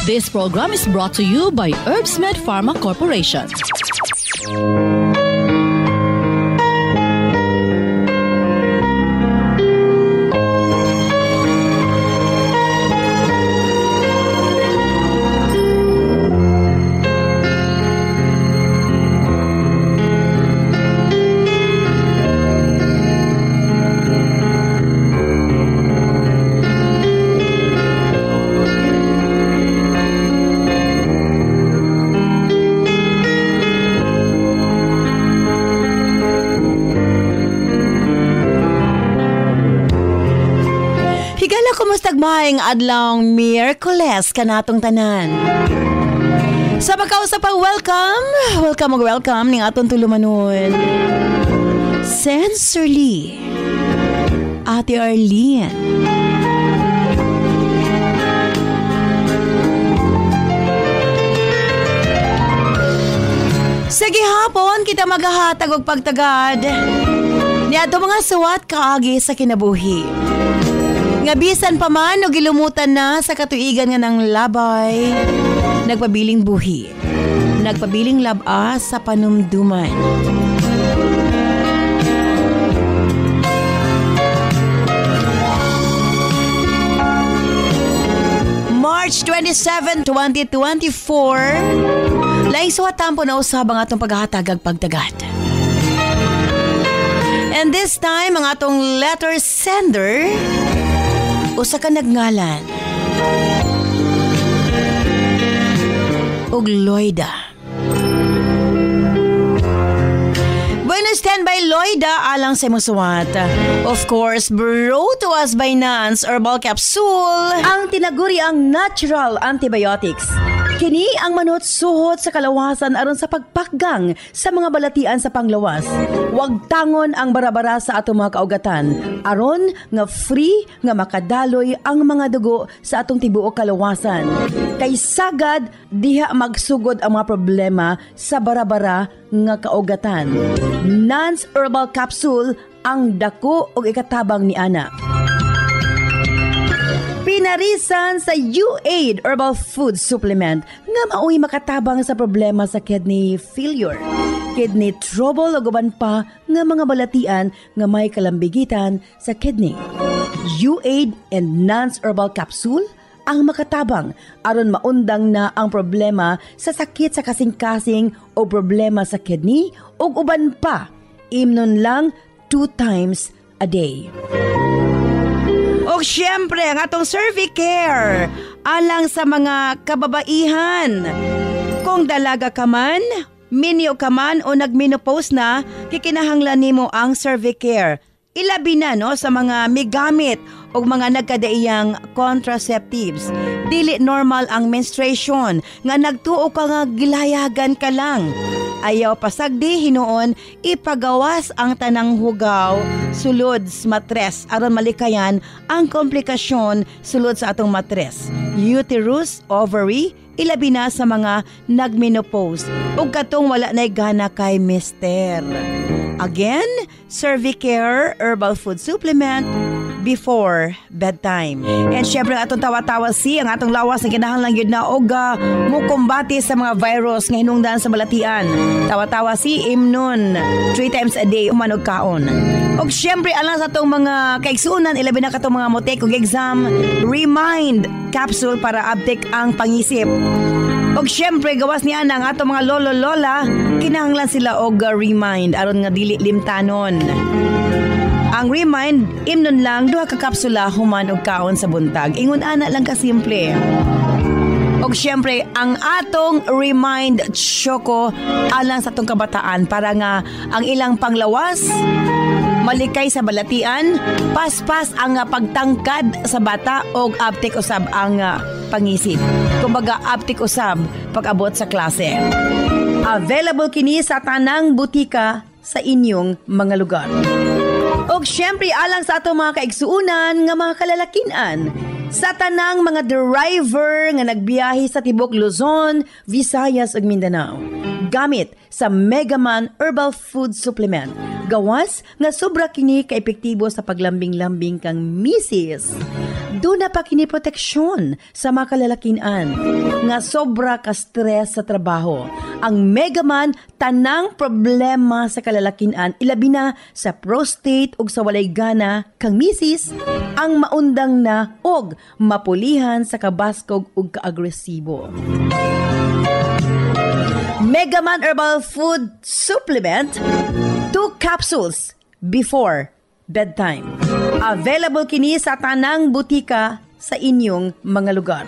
This program is brought to you by Herbsmed Pharma Corporation. Maing adlong Miyerkules kanatong tanan. Sa pagkausap pa, welcome ning aton tulumanon. Sensor Lee, Ate Arlene. Sige hapon kita maghahatag og pagtagad niadto mga suwat kaagi sa kinabuhi. Nga bisan pa man o gilumutan na sa katuigan nga ng labay, nagpabiling buhi, nagpabiling laba sa panumduman. March 27, 2024, laing suwatan po na usabang atong paghahatag ag pagtagad. And this time, ang atong letter sender, usa ka nagngalan og Loida. Bueno, standby Loida alang sa musuwat. Of course, brought to us by Nance Herbal Capsule, ang tinaguri ang natural antibiotics. Kini ang manot-suhot sa kalawasan aron sa pagpakgang sa mga balatian sa panglawas. Huwag tangon ang barabara sa atong mga kaugatan aron nga free nga makadaloy ang mga dugo sa atong tibuok kalawasan. Kay sagad diha magsugod ang mga problema sa barabara nga kaugatan. Nance Herbal Capsule ang dako og ikatabang ni ana. Pinarisan sa U-Aid Herbal Food Supplement nga mao'y makatabang sa problema sa kidney failure, kidney trouble o guban pa nga mga balatian nga may kalambigitan sa kidney. U-Aid and Nance Herbal Capsule ang makatabang aron maundang na ang problema sa sakit sa kasing-kasing o problema sa kidney o uban pa. Imnon lang 2 times a day. O syempre, ang atong Cervicare alang sa mga kababaihan. Kung dalaga ka man, minyo ka man o nagmenopause na, kikinahanglan nimo ang Cervicare. Ilabi na no sa mga migamit o mga nagkadaiyang contraceptives. Dili normal ang menstruation nga nagtuo ka nga gilayagan ka lang. Ayaw pasagdi hinuon ipagawas ang tanang hugaw sulod sa matres aron malikayan ang komplikasyon sulod sa atong matres. Uterus, ovary, ilabi na sa mga nagmenopause ug katong wala nay gana kay mister. Again, Cervicare Herbal Food Supplement before bedtime. And syempre atong tawa-tawa ang atong lawas na kinahanglan gyud na og mukumbati sa mga virus nga hinungdan sa balatian. Tawa-tawa imnon 3 times a day umanog kaon. Og syempre alang sa atong mga kaigsunan ilabi na katong mga motek og exam, Remind capsule para update ang pangisip. Og syempre gawas niya ang atong mga lolo-lola, kinahanglan sila og Remind aron nga dili limtanon. Ang Remind, imnon lang 2 ka kapsula human og kaon sa buntag. Ingon ana lang ka simple. Og syempre ang atong Remind Choco alang sa atong kabataan para nga ang ilang panglawas malikay sa balatian, paspas ang pagtangkad sa bata og aptik usab ang pangisip. Kumbaga aptik usab pag-abot sa klase. Available kini sa tanang butika sa inyong mga lugar. Og syempre alang sa atong mga kaigsuunan nga mga kalalakinan, sa tanang mga driver nga nagbiyahe sa tibok Luzon, Visayas ug Mindanao. Gamit sa Megaman Herbal Food Supplement. Gawas nga sobra kini ka-epektibo sa paglambing-lambing kang misis. Doon na pa kini proteksyon sa mga kalalakinan nga sobra ka stress sa trabaho. Ang Megaman tanang problema sa kalalakinan ilabi na sa prostate ug sa walay gana kang misis ang maundang na og mapulihan sa kabaskog ug kaagresibo. Megaman Herbal Food Supplement 2 capsules before bedtime. Available kini sa tanang butika sa inyong mga lugar.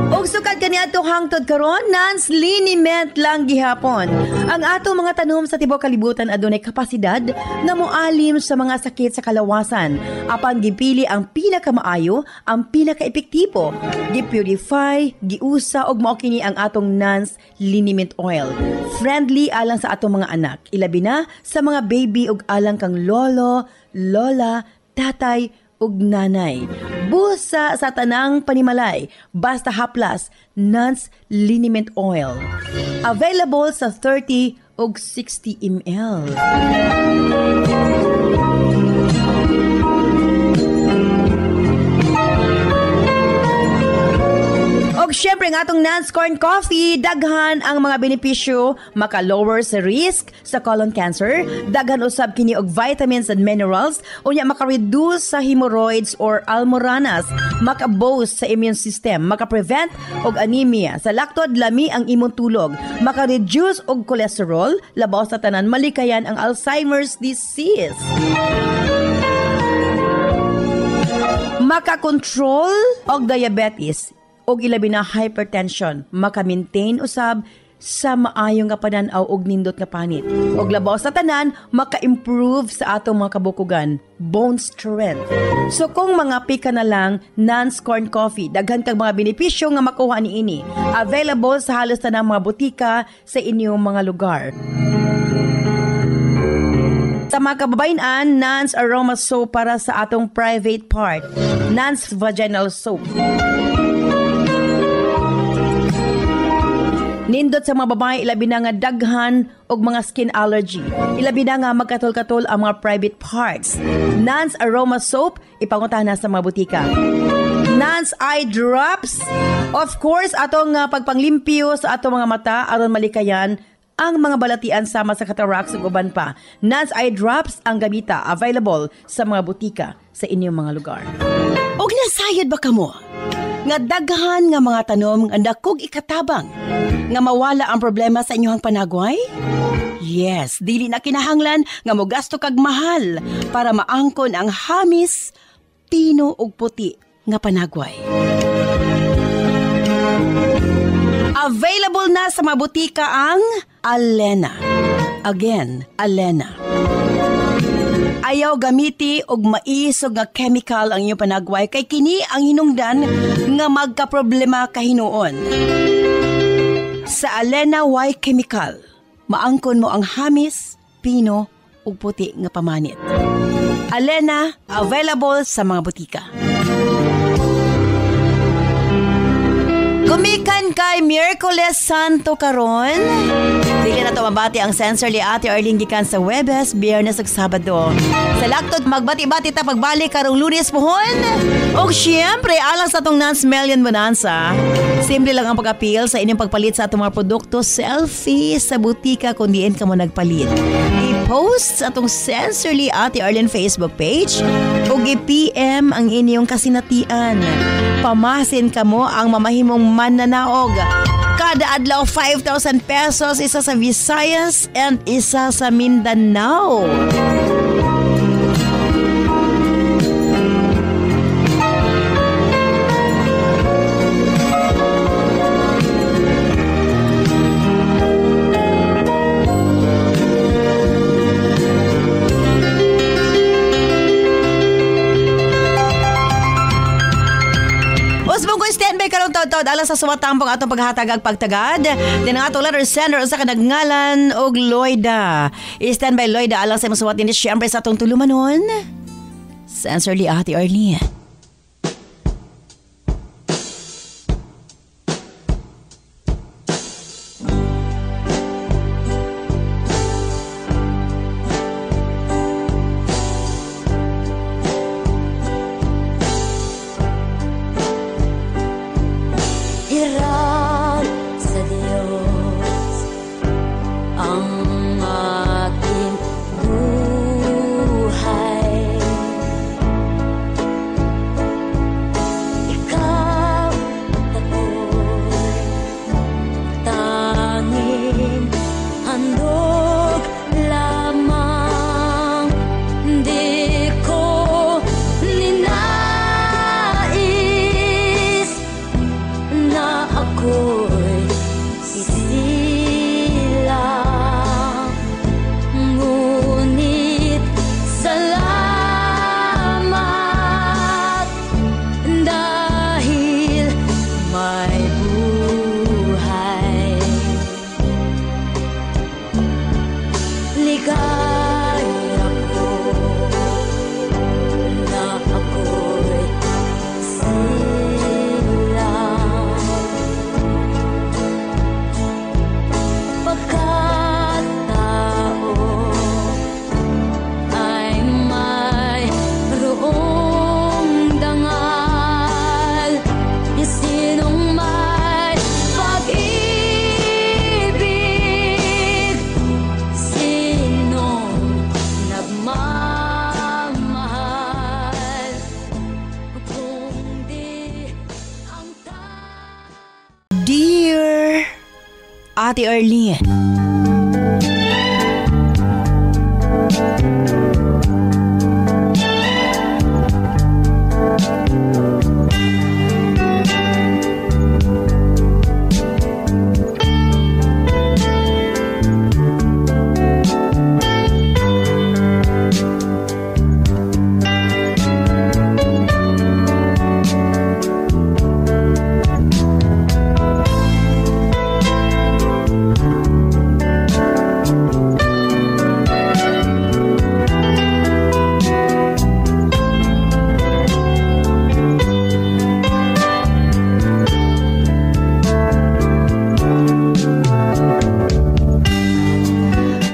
Og sukad kaniadto hangtod karon Nance liniment lang gihapon. Ang atong mga tanom sa tibuok kalibutan adunay kapasidad nga moalim sa mga sakit sa kalawasan. Apan gipili ang pinakamaayo, ang pinakaepektibo. Gipurify, giusa og mao kini ang atong Nance liniment oil. Friendly alang sa atong mga anak, ilabi na sa mga baby ug alang kang lolo, lola, tatay ug nanay. Busa sa tanang panimalay, basta haplas, Nance liniment oil. Available sa 30 ug 60 ml. Og syempre ng atong Nance Corn Coffee, daghan ang mga benepisyo, maka-lower sa risk sa colon cancer, daghan usab kini og vitamins and minerals, unya maka-reduce sa hemorrhoids or almoranas, maka-boost sa immune system, maka-prevent og anemia, sa laktod lami ang imong tulog, maka-reduce og cholesterol, labaw sa tanan malikayan ang Alzheimer's disease. Maka-control og diabetes, og ilabi na hypertension, maka-maintain usab sa maayong nga panan-aw og nindot nga panit. Og labaw sa tanan, maka-improve sa atong mga kabukugan, bone strength. So kung mga pika na lang, Nance Corn Coffee, daghan kag mga benepisyo nga makuha niini. Available sa halos tanang mga butika sa inyong mga lugar. Sa mga kababayan, Nance Aroma Soap para sa atong private part. Nance Vaginal Soap. Nindot sa mga babae, ilabi na nga daghan og mga skin allergy. Ilabi na nga magkatol-katol ang mga private parts. Nance Aroma Soap, ipangutahan na sa mga butika. Nance Eye Drops, of course, atong pagpanglimpyo sa atong mga mata aron malikayan ang mga balatian sama sa cataracts ug uban pa. Nance Eye Drops ang gamita, available sa mga butika sa inyong mga lugar. Og nasayod ba kamo? Nga daghan nga mga tanom nga dakog ikatabang nga mawala ang problema sa inyong panagway? Yes, dili na kinahanglan nga mogasto kag mahal para maangkon ang hamis, tino ug puti nga panagway. Available na sa mga butika ang Alena. Again, Alena. Ayaw gamiti og maisog nga chemical ang inyong panagway kay kini ang hinungdan nga magkaproblema kahinuon. Sa Alena Y Chemical, maangkon mo ang hamis, pino ug puti nga pamanit. Alena, available sa mga butika. Gumikan kay Miyerkules Santo karon. Dili na to mabati ang Sensorly Ate Arlene gikan sa Webes, Biyernes ug Sabado. Sa laktod magbati-bati ta pagbalik karong Lunes pohon. Og syempre alang sa atong Nance Million Bonanza, simple lang ang pag-appeal sa inyong pagpalit sa atong mga produkto, selfie sa butika kung diin ka mo nagpalit. I-post sa atong Sensorly Ate Arlene Facebook page ug i-PM ang inyong kasinatian. Pamasin ka mo ang mamahimong mananaog. Kada adlaw 5,000 pesos, isa sa Visayas and isa sa Mindanao. Taod alang sa sumatampong atong paghatagag pagtagad din ang atong letter sender sa kanagngalan og Loida. I-stand by Loida alang sa masuwat din siyempre sa atong tulumanon. Sensorly Ate Arlene. hirap sa Diyos ang aking buhay. Ikaw at ako'y tanging handog lamang. Di ko ninais na ako'y isilang. Ngunit salamat dahil may buhay. Ligaya ko na ako'y silang, pagkat tao ay mayroong dangal. Sinong may pag-ibig, sinong nagmamahal, kung di ang Dear Ate Arlene,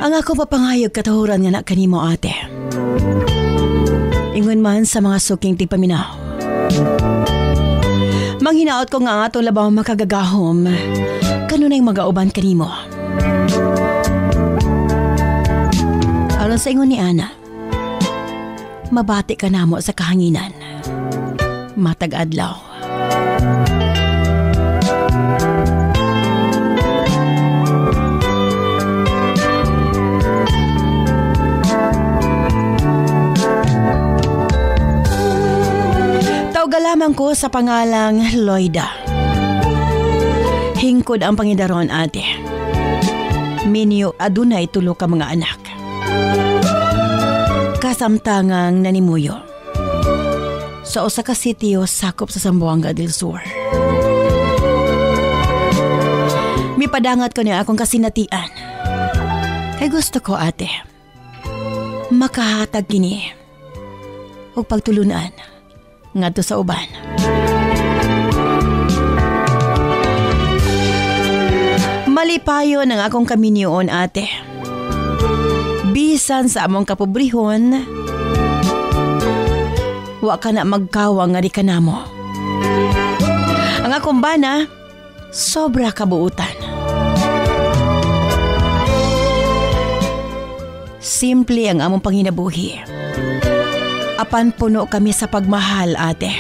ang ako papangayog katahuran nga na kanimo ate. Ingon man sa mga suking tigpaminaw. Manghinaot ko nga atong labaw makagagahom kanunay magauban kanimo. Aron sa ingon ni Ana, mabati ka namo sa kahanginan. Matag adlaw. Tawga lamang ko sa pangalang Loida. Hingkod ang pangidaron ate. Minyo adunay tulo ka mga anak. Kasamtangang nanimuyo. Sa usa ka sitio sakop sa Zamboanga del Sur. Mipadangat ko niya akong kasinatian. Kay gusto ko ate, makahatag kini o pagtulunan ngadto sa uban. Malipayon ang akong kaminyoon ate. Bisan sa among kapobrihon, wa ka na magkawang nga di ka namo. Ang akong bana, sobra kabuutan. Simple ang among panginabuhi. Apan puno kami sa pagmahal, ate.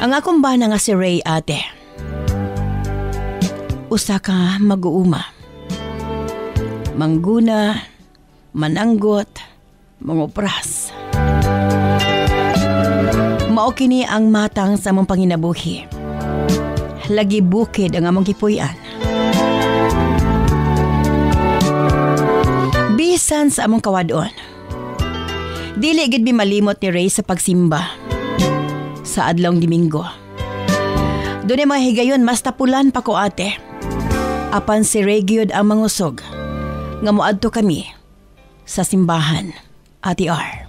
Ang akong bana nga si Ray, ate. Usa ka mag-uuma. Mangguna, mananggot, mangopras. Mao kini ang matang sa among panginabuhi. Lagi bukid ang among gipuy-an. Bisan sa among kawadon. Dili gid mi malimot ni Ray sa pagsimba sa adlawng Domingo. Doon ay mga higayon mas tapulan pa ko, ate. Apan si Ray gyud ang mangusog nga moadto kami sa simbahan, Ate R.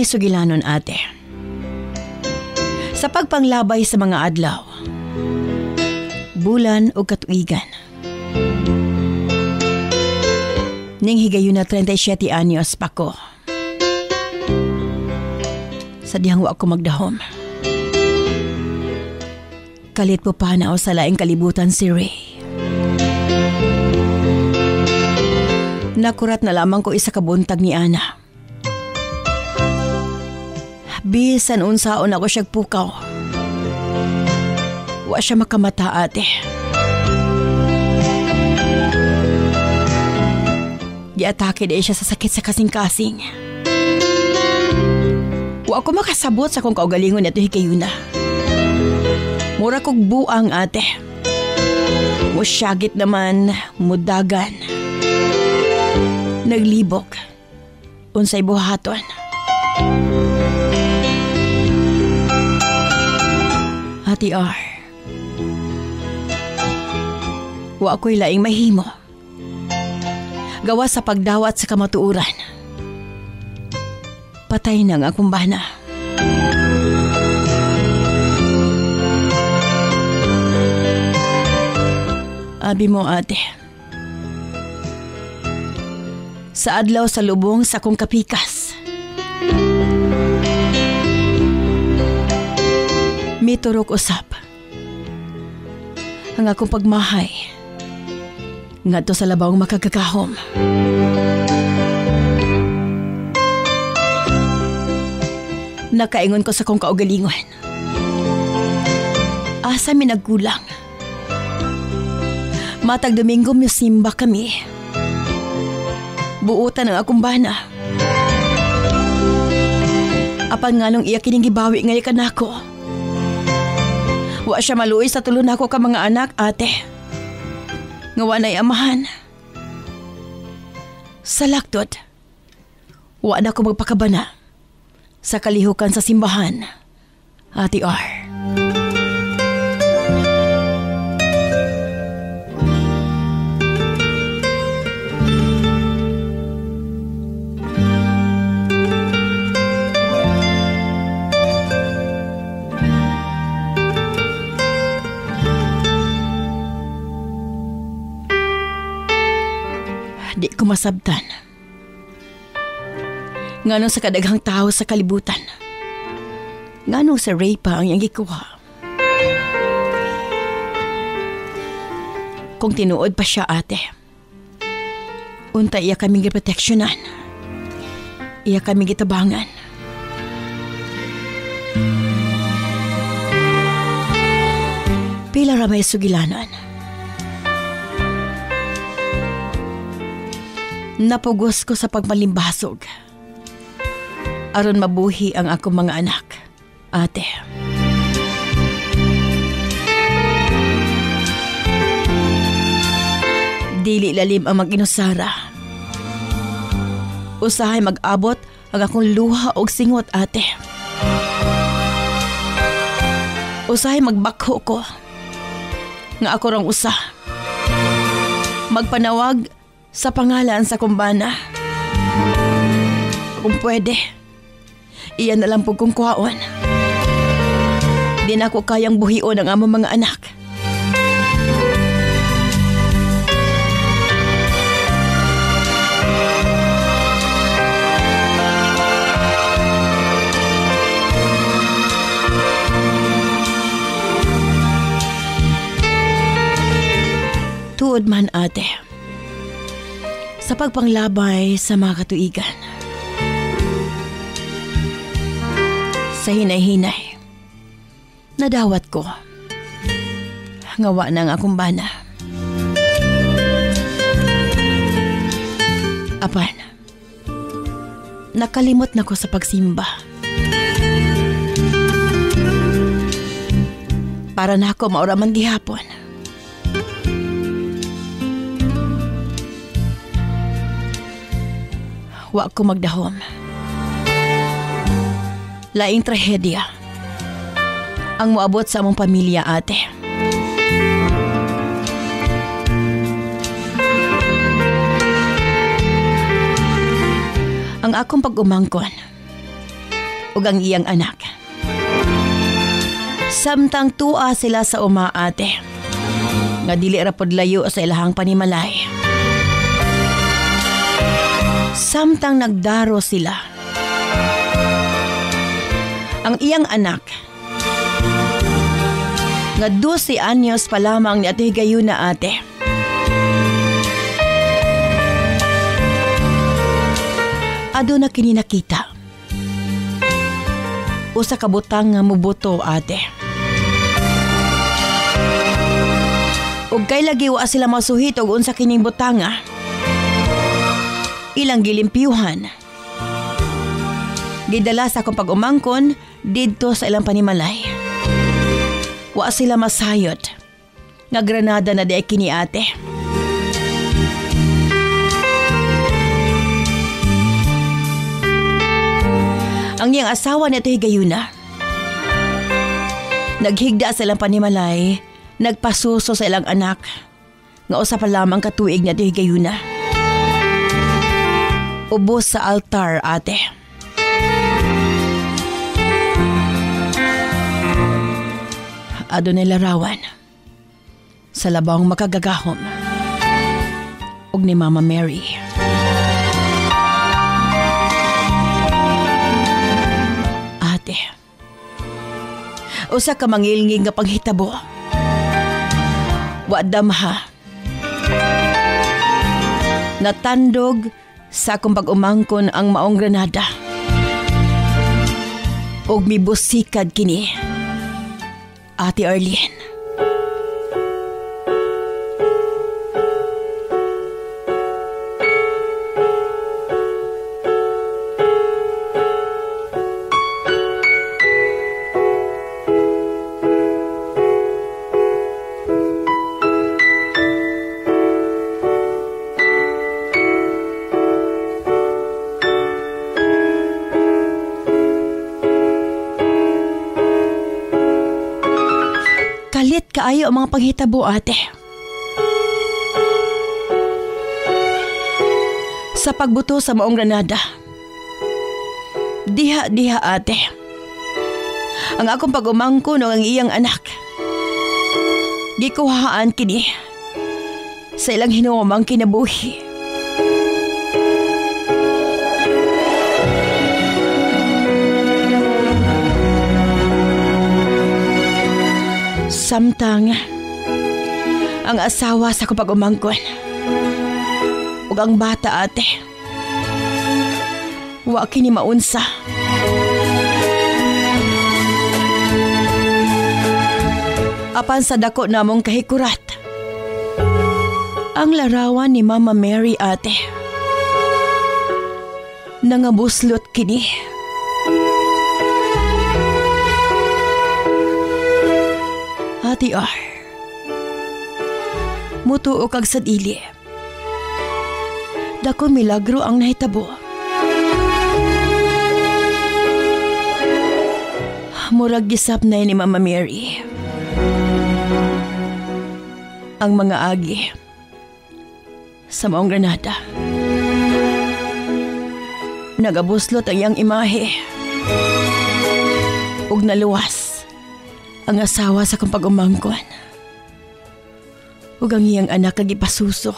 may sugilanon ate. Sa pagpanglabay sa mga adlaw, bulan o katuigan. Ning higayon na 37 anyos pa ko. Sa dihang wa ko magdahom. Kalit po pa na o sa laing kalibutan si Ray. Nakurat na lamang ko isa kabuntag ni Ana. Bisan unsaon ako siyag pukaw. Wa siya makamata ate. Giatake day siya sa sakit sa kasing-kasing. Wa ako makasabot sa kong kaugalingon neto hikayuna. Mura kog buang ate. Musyagit naman, mudagan. Naglibok. Unsay buhaton. Ati R. Wa ako'y laing mahimo. Gawa sa pagdawat sa kamatuuran. Patay na nga akong bana. Abi mo ate. Sa adlaw sa lubong sa kong kapikas. Miturok usap. Ang akong pagmahay. Ngadto sa labawng makagagahom. Nakaingon ko sa kong kaugalingon. Asa mi nagkulang. Matag Domingo musimba kami. Buutan ang akong bana. Apan nga nung iya kining gibawi nga ikan ako. Wa siya maluoy sa tulon ako ka mga anak, ate. Nga wa na'y amahan. Sa laktot, wa na ko magpakabana sa kalihukan sa simbahan, Ate R. Di ko masabtan. Nganong sa kadaghang tao sa kalibutan. Nganong sa Ray pa ang iyang gikuha. Kung tinuod pa siya ate. Unta iya kaming giproteksyonan. Iya kaming gitabangan. Pila ra may sugilanon. Napugos ko sa pagmalimbasog. Aron mabuhi ang akong mga anak, ate. Dili lalim ang mag-inusara. Usahay mag-abot ang akong luha og singot, ate. Usahay magbakho ko. Nga ako rang usa. Magpanawag sa pangalan sa kumbana. Kung pwede, iyan na lang po kong kuhaon. Di na ako kayang buhion ang among mga anak. Tuod man ate. Sa pagpanglabay sa mga katuigan. Sa hinay-hinay, nadawat ko. Ngawa na ang akong bana. Apan, nakalimot na ko sa pagsimba. Para na ako mauraman gihapon. Wa ko magdahom. Laing trahedya ang moabot sa among pamilya, ate. Ang akong pag-umangkon, ug ang iyang anak. Samtang tua sila sa uma ate, nga dili ra pod layo sa ilahang panimalay. Samtang nagdaro sila, ang iyang anak, nga 12 anyos pa lamang ni Ate Higayuna ate, aduna kini nakita usa ka butang nga mubuto ate. Ug kay lagi wa sila masuhit og unsa kining butanga, ilang gilimpyuhan. Gidala sa akong pag-umangkon didto sa ilang panimalay. Wa sila masayod nga granada na di kini ate. Ang iyang asawa ni Ate Higayuna, naghigda sa ilang panimalay, nagpasuso sa ilang anak, nga usa pa lamang katuig ni Ate Higayuna. Ubos sa altar ate. Adunay larawan sa labang makagagahom ug ni Mama Mary. Ate, usa ka mangilngig nga panghitabo. Wa damha. Natandog sa akong pag-umangkon ang maong granada. Og mibusikad kini, Ate Arlene. Kalit kaayo ang mga panghitabo ate. Sa pagbuto sa maong granada, diha ate, ang akong pag-umangkon o ang iyang anak, gikuhaan kini sa ilang hinuomang kinabuhi. Samtang ang asawa sa akong pag-umangkon ug ang bata ate, wa kini maunsa. Apan sa dako namong kahikurat, ang larawan ni Mama Mary ate, nangabuslot kini. Ate R, mutuo kag sa dili. Dako milagro ang nahitabo. Murag gisap na ni Mama Mary ang mga agi sa maong granada. Nagabuslot ang iyang imahe ug naluwas ang asawa sa kong pag-umangkon ug ang iyang anak kag ipasuso.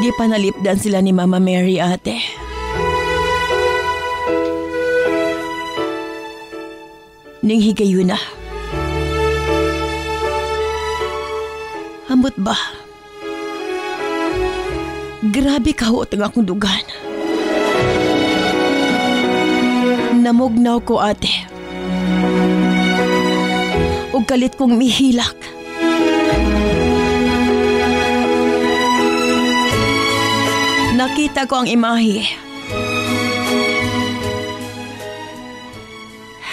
Di panalipdan sila ni Mama Mary ate. Ning Higayuna, ambot ba? Grabe kahot ang akong dugan. Namugnaw ko ate. Ug kalit kong mihilak. Nakita ko ang imahe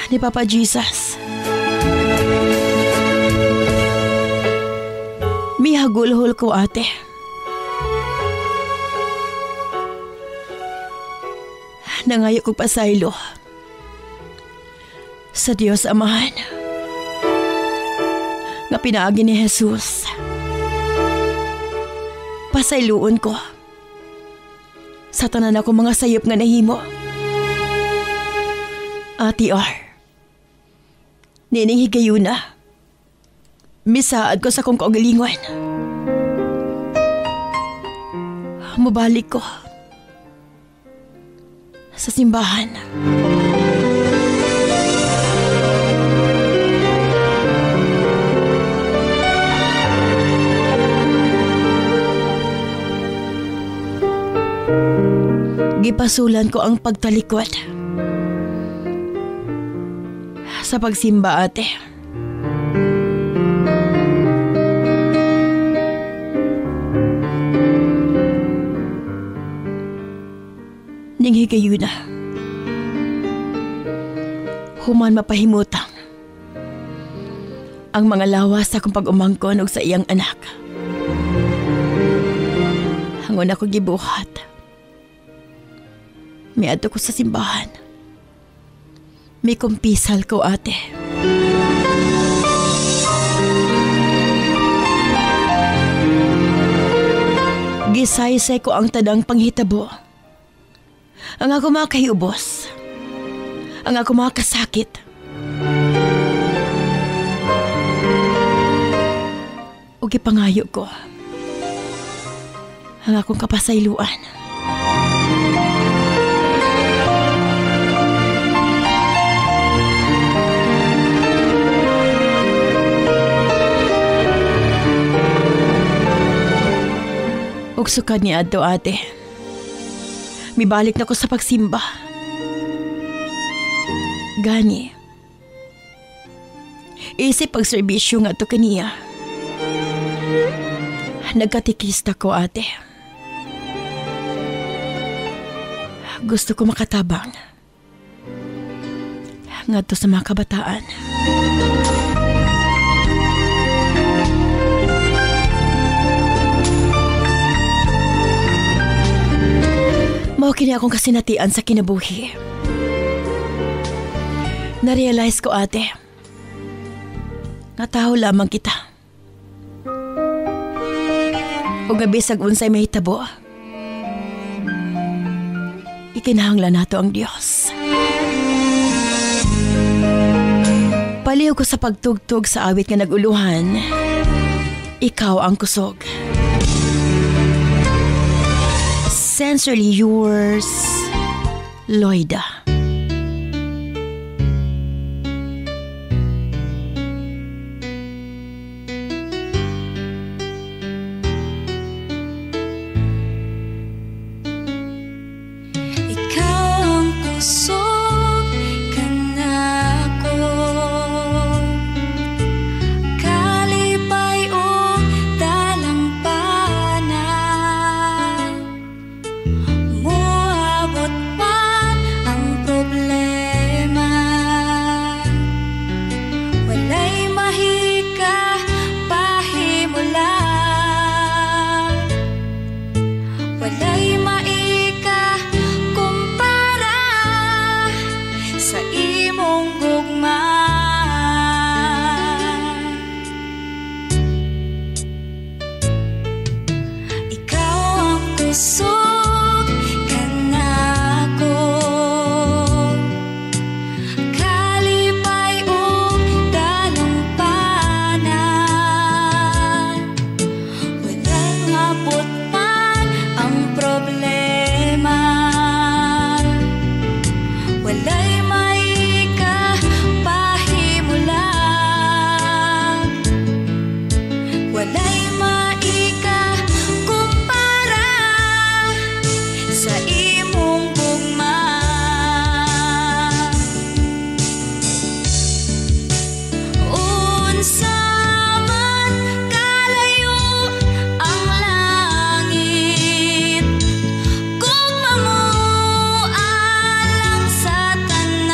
ni Papa Jesus. Mihagulhol ko ate. Nangayo ko pasaylo sa Diyos Amahan nga pinaagi ni Jesus. Pasayloon ko sa tanan ako mga sayop nga nahimo. Ati R, nining higayuna, misaad ko sa kong kaugalingon. Mubalik ko sa simbahan. Gipasulan ko ang pagtalikod sa pagsimba, ate. Ning higayuna, human mapahimutang ang mga lawas sa kong pag-umangkon og sa iyang anak. Hangon ako gibuhat. Miadto ko sa simbahan. May kumpisal ko, ate. Gisaysay ko ang tadang panghitabo. Ang ako mga kahiubos. Ang ako mga kasakit. O gipangayo ko ang akong kapasayloan. Ug sukad ni adto, ate, mibalik na ko sa pagsimba. Gani, isip pagserbisyo nga to kaniya. Nagkatikista ko, ate. Gusto ko makatabang nga to sa mga kabataan. Mao kini akong kasinatian sa kinabuhi. Na-realize ko, ate, nga tao lamang kita. O nga bisag unsay mahitabo, ikinahanglan nato ang Dios. Paliw ko sa pagtugtog sa awit nga naguluhan, ikaw ang kusog. Sincerely yours, Loida. Ikaw ang kusog kanako, kalipay o dalampanan. Moabot pa ang problema, walay mahika pahimulan, walay maika kumpara sa imong gugma. Ikaw ang kusog kanako, kalipay o dalampanan, walang abot man ang problema, walay maika pahimulan, walay maika kumpara sa imong gugma. Unsa man kalayo ang langit, kung mamualang sa tanan.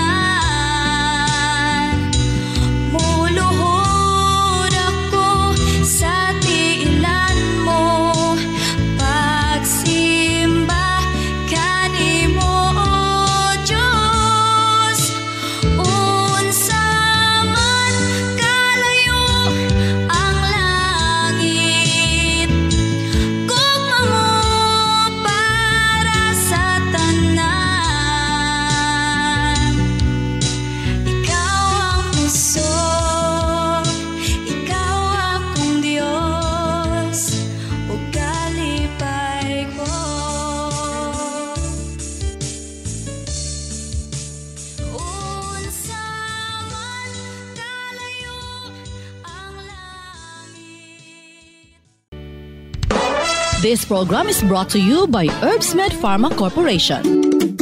This program is brought to you by Herbsmed Pharma Corporation. 1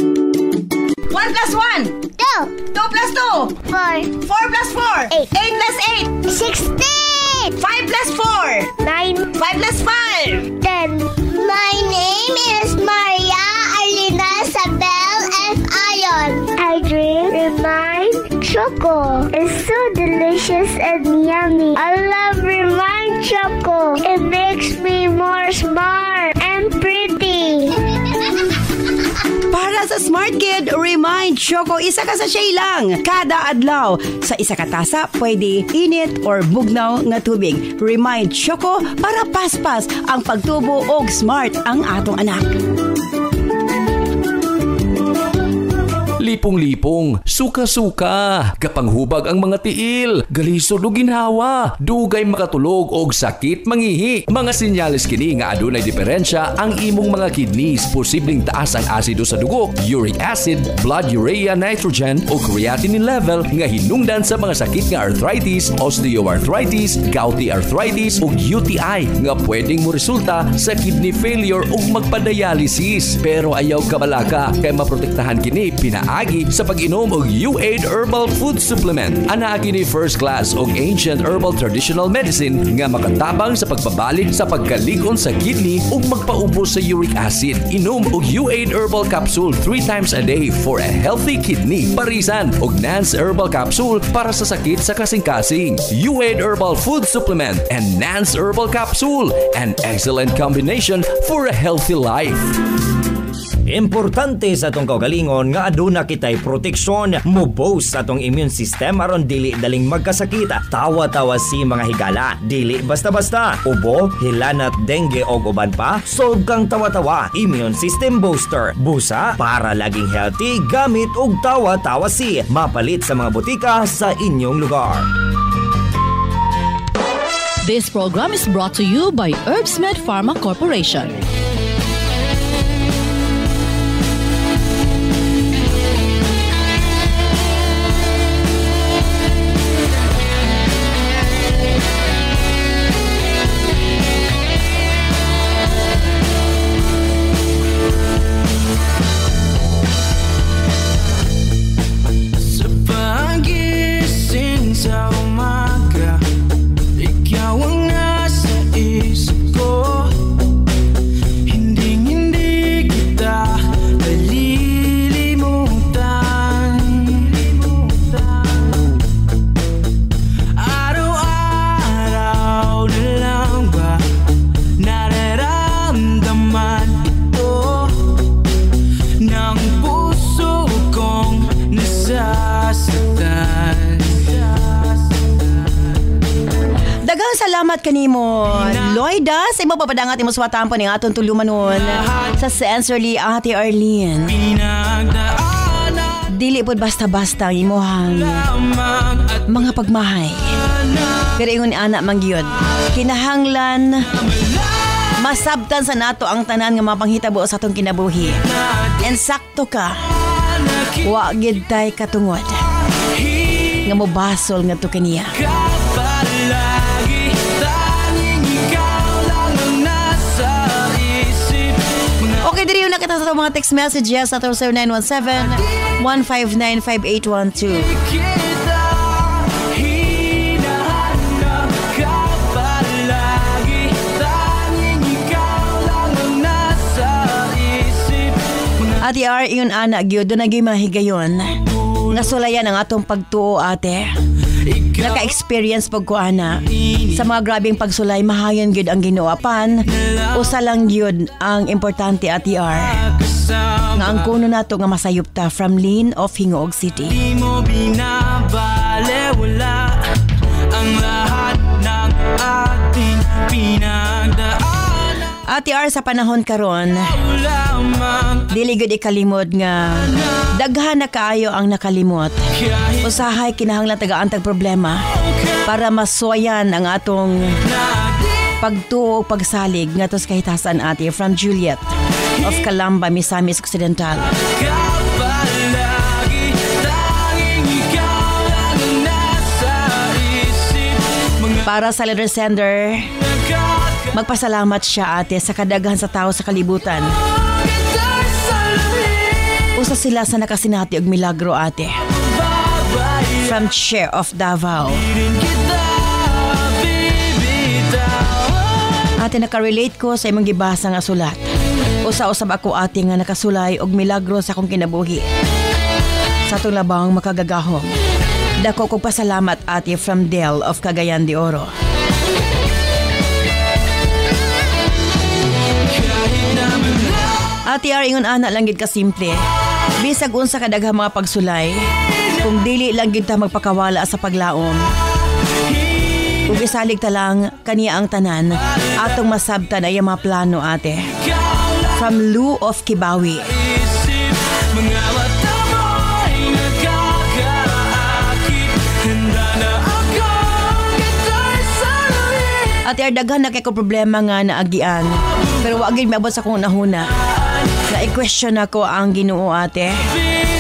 plus 1. 2, 2 plus 2. 4, 4 plus 4. 8. 8 plus 8. 16, 5 plus 4. 9, 5 plus 5. 10. My name is Maria Arlina Isabel F. Ayon. I drink Remind Choco. It's so delicious and yummy. I love Remind Choco. It makes me more smart and pretty. Para sa Smart Kid, Remind Choco, isa ka sa shay lang. Kada adlaw. Sa isa ka tasa, pwede init or bugnaw nga tubig. Remind Choco para paspas ang pagtubo og smart ang atong anak. Lipong-lipong, suka-suka, kapanghubag ang mga tiil, galisod o ginhawa, dugay makatulog og sakit mangihi. Mga senyales kini nga adunay diferensya ang imong mga kidneys, posibleng taas ang asido sa dugo, uric acid, blood urea nitrogen o creatinine level nga hinungdan sa mga sakit nga arthritis, osteoarthritis, gouty arthritis ug UTI nga pwedeng mo resulta sa kidney failure ug magpa-dialysis. Pero ayaw kabalaka kay maprotektahan kini pinaagi sa pag-inom og U8 Herbal Food Supplement. Ana kini first class og ancient herbal traditional medicine nga makatabang sa pagbabalik sa pagkalig-on sa kidney ug magpaubos sa uric acid. Inom og U8 Herbal Capsule 3 times a day for a healthy kidney. Parisan og Nance Herbal Capsule para sa sakit sa kasing-kasing. U8 Herbal Food Supplement and Nance Herbal Capsule, an excellent combination for a healthy life. Importante sa atong kaugalingon nga aduna kitay proteksyon mo-boost sa atong immune system aron dili daling magkasakita. Tawa-tawa si mga higala, dili basta-basta. Ubo, hilanat, dengue o uban pa, solve kang tawa-tawa. Immune system booster. Busa para laging healthy gamit og tawa-tawa si. Mapalit sa mga butika sa inyong lugar. This program is brought to you by Herbsmed Pharma Corporation. Salamat kanimo, Lloyda, sa imo papadangat imo suwatampo ning aton tulumanon sa sensorly Ate Arlene. Dili pod basta-basta ang imuhang mga pagmahay. Pero ingon anak mangyod, kinahanglan masabtan sa nato ang tanan nga mapanghitabo sa atong kinabuhi. And sakto ka, wa gid tay katungod nga mobasol ngadto kaniya. Okay, diri na kita sa mga text messages sa 0917-159-5812. Ate R, iyon anak, gyud do naging mahigayon. Nasulayan ang atong pagtuo, ate. Naka-experience pag ko ana sa mga grabing pagsulay, mahayon gyud ang Ginoo-apan. Usa lang gyud ang importante, Ate R, nga ang kuno nato nga masayop ta from Lynn of Hingoog City. Di mo binabalewala ang lahat ng ating pinagdaan. Ate R, sa panahon karon, dili gud ikalimod nga daghan na kaayo ang nakalimot. Usahay kinahanglan tagaan tag problema para masuwayan ang atong pagtuo ug pagsalig ngadto sa kahitasan, ate, from Juliet of Calamba, Misamis Occidental. Para sa letter sender, Magpasalamat siya ate sa kadaghan sa tao sa kalibutan. Usa sila sa nakasinati og milagro ate. From Chair of Davao. Ate, nakarelate ko sa imong gibasa nga sulat. Usa-usab ako ate nga nakasulay og milagro sa akong kinabuhi. Sa atong labang makagagahom. Dako kog pasalamat ate from Del of Cagayan de Oro. Ate, ingon ana lang gid ka simple. Bisag unsa kadaghang mga pagsulay, kung dili lang gid ta magpakawala sa paglaom. Kung isalig ta lang kaniya ang tanan, atong masabtan ay mga plano ate. From Lou of Kibawi. Ate, daghan na kay ko problema nga naagian. Pero wag gid miabot sa kong nahuna. Na-question ako ang Ginoo ate.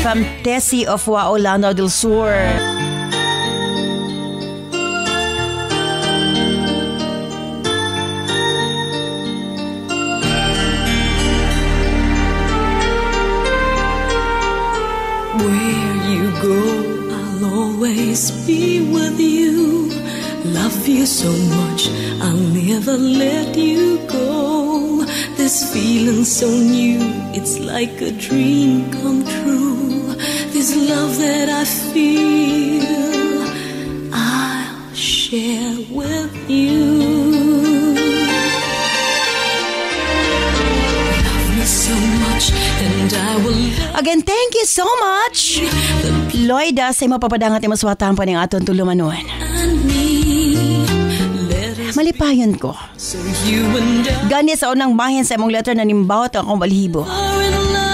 From Tessie of Waolano del Sur. Where you go, I'll always be with you. Love you so much, I'll never let you go. This feeling so new, it's like a dream come true. This love that I feel, I'll share with you. Love me so much, and I will. Again, thank you so much. Lloyda, sa mapapadangat yung maswatan pa ng aton tulumanon. Malipayon ko. Gani sa unang bahin sa imong letter na nimbawat ang akong balhibo.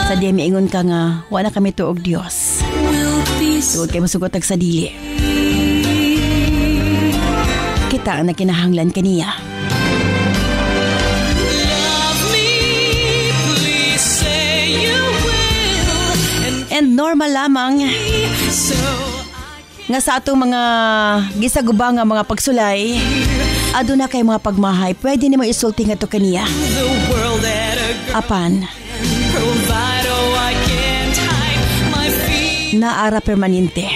Sa diya miingon ka nga, wala kami tuog Diyos. Tuod kayo masugotag sa dili. Kita ang nakinahanglan kaniya. And normal lamang nga sa atong mga gisagubang nga mga pagsulay, aduna kay mga pagmahay, pwede nimo isulti nga to kaniya. Apan, naara permanente.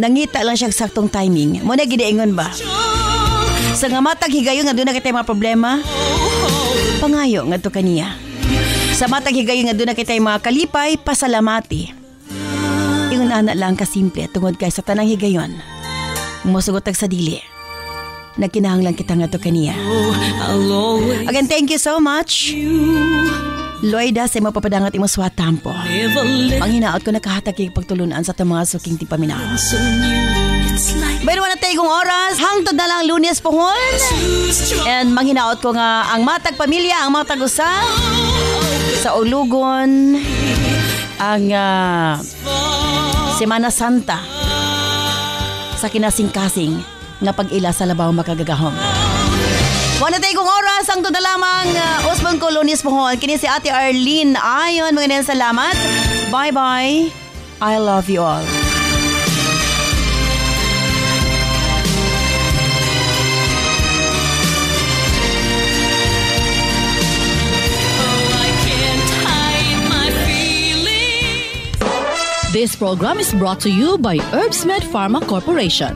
Nangita lang siya saktong timing. Muna gidaingon ba? Sa nga matag higayon nga doon na kita mga problema, pangayo nga to kaniya. Sa matag higayon nga doon na kita mga kalipay, pasalamati. Ingon anak lang kasimple tungod kay sa tanang higayon. Musugotag sa dili. Nagkinahanglan kita nga to kaniya. Again, thank you so much. Lloyda, sa mapapadangat imo swatampo. Manghinaot ko nakahatag kay pagtulunan sa itong mga suking tipaminaw. Pero wala tayong oras. Hangtod na lang Lunes pohon. And manghinaot ko nga ang matag pamilya, ang matag usa sa ulugon, ang Semana Santa sa kinasing-kasing nga pag-ila sa labaw makagagahom. Wala tayong oras, ang na lamang Usbon ko Lunes pohon. Kini si Ate Arlene Ayon, mga nang salamat. Bye-bye. I love you all. This program is brought to you by Herbsmed Pharma Corporation.